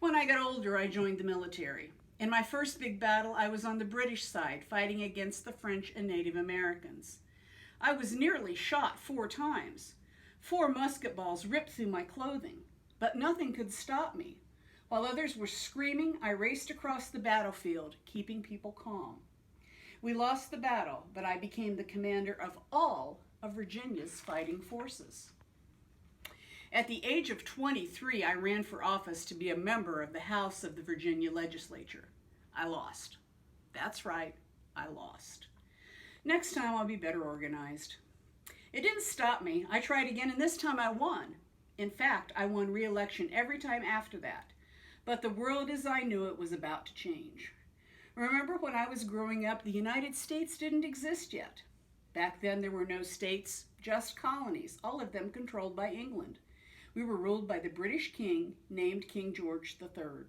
When I got older, I joined the military. In my first big battle, I was on the British side, fighting against the French and Native Americans. I was nearly shot 4 times. 4 musket balls ripped through my clothing, but nothing could stop me. While others were screaming, I raced across the battlefield, keeping people calm. We lost the battle, but I became the commander of all of Virginia's fighting forces. At the age of 23, I ran for office to be a member of the House of the Virginia Legislature. I lost. That's right, I lost. Next time I'll be better organized. It didn't stop me. I tried again, and this time I won. In fact, I won re-election every time after that. But the world as I knew it was about to change. Remember, when I was growing up, the United States didn't exist yet. Back then there were no states, just colonies, all of them controlled by England. We were ruled by the British king named King George III.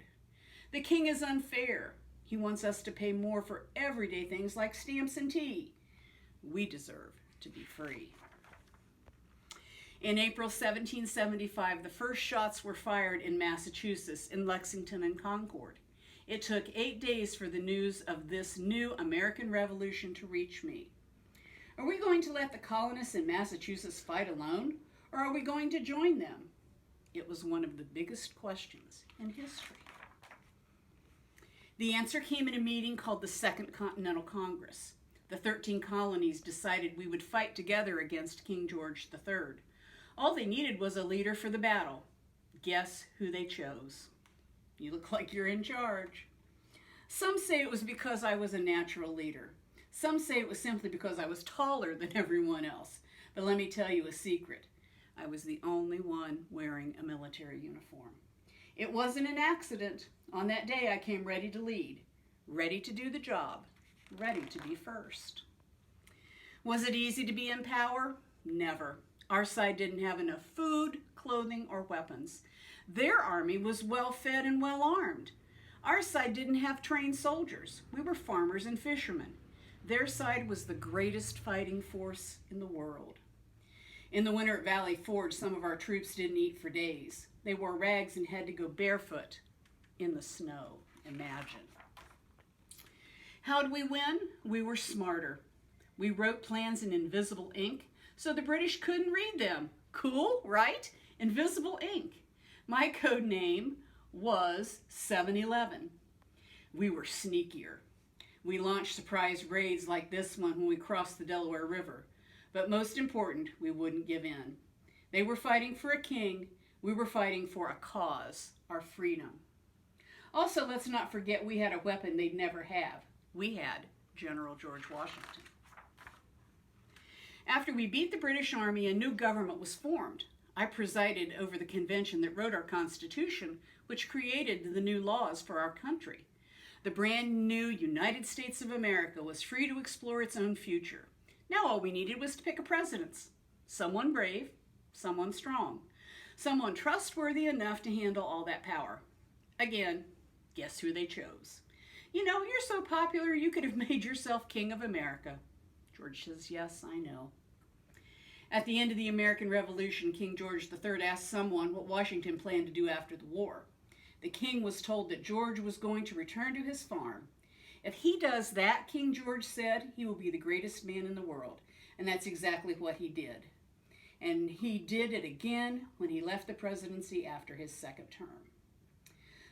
The king is unfair. He wants us to pay more for everyday things like stamps and tea. We deserve to be free. In April 1775, the first shots were fired in Massachusetts, in Lexington and Concord. It took 8 days for the news of this new American Revolution to reach me. Are we going to let the colonists in Massachusetts fight alone, or are we going to join them? It was one of the biggest questions in history. The answer came in a meeting called the Second Continental Congress. The 13 colonies decided we would fight together against King George III. All they needed was a leader for the battle. Guess who they chose? You look like you're in charge. Some say it was because I was a natural leader. Some say it was simply because I was taller than everyone else. But let me tell you a secret. I was the only one wearing a military uniform. It wasn't an accident. On that day, I came ready to lead, ready to do the job, ready to be first. Was it easy to be in power? Never. Our side didn't have enough food, clothing, or weapons. Their army was well fed and well armed. Our side didn't have trained soldiers. We were farmers and fishermen. Their side was the greatest fighting force in the world. In the winter at Valley Forge, some of our troops didn't eat for days. They wore rags and had to go barefoot in the snow. Imagine. How did we win? We were smarter. We wrote plans in invisible ink so the British couldn't read them. Cool, right? Invisible ink. My code name was 7-Eleven. We were sneakier. We launched surprise raids like this one when we crossed the Delaware River. But most important, we wouldn't give in. They were fighting for a king. We were fighting for a cause, our freedom. Also, let's not forget we had a weapon they'd never have. We had General George Washington. After we beat the British Army, a new government was formed. I presided over the convention that wrote our Constitution, which created the new laws for our country. The brand new United States of America was free to explore its own future. Now all we needed was to pick a president. Someone brave, someone strong, someone trustworthy enough to handle all that power. Again, guess who they chose? You know, you're so popular you could have made yourself King of America. George says, yes, I know. At the end of the American Revolution, King George III asked someone what Washington planned to do after the war. The king was told that George was going to return to his farm. If he does that, King George said, he will be the greatest man in the world. And that's exactly what he did. And he did it again when he left the presidency after his second term.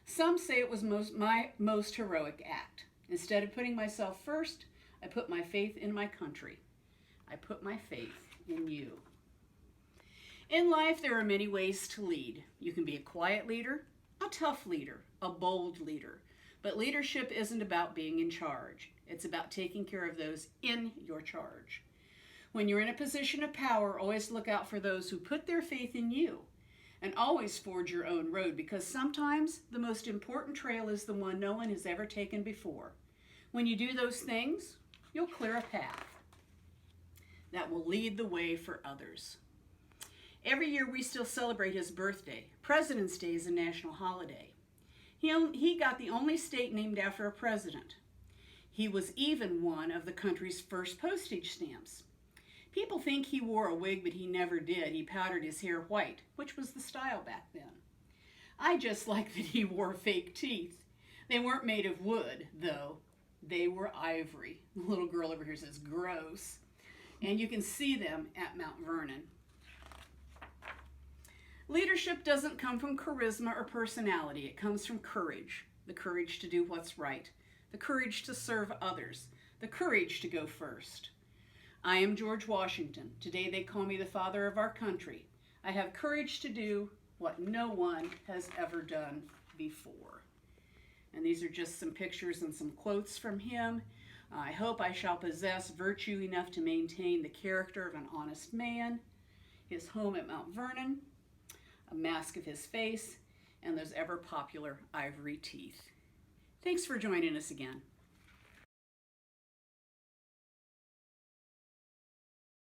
Some say it was my most heroic act. Instead of putting myself first, I put my faith in my country. I put my faith in you. In life, there are many ways to lead. You can be a quiet leader, a tough leader, a bold leader. But leadership isn't about being in charge. It's about taking care of those in your charge. When you're in a position of power, always look out for those who put their faith in you. And always forge your own road, because sometimes the most important trail is the one no one has ever taken before. When you do those things, you'll clear a path that will lead the way for others. Every year we still celebrate his birthday. President's Day is a national holiday. He got the only state named after a president. He was even one of the country's first postage stamps. People think he wore a wig, but he never did. He powdered his hair white, which was the style back then. I just like that he wore fake teeth. They weren't made of wood, though. They were ivory. The little girl over here says, gross. And you can see them at Mount Vernon. Leadership doesn't come from charisma or personality. It comes from courage. The courage to do what's right. The courage to serve others. The courage to go first. I am George Washington. Today they call me the father of our country. I have courage to do what no one has ever done before. And these are just some pictures and some quotes from him. I hope I shall possess virtue enough to maintain the character of an honest man, his home at Mount Vernon, a mask of his face, and those ever popular ivory teeth. Thanks for joining us again.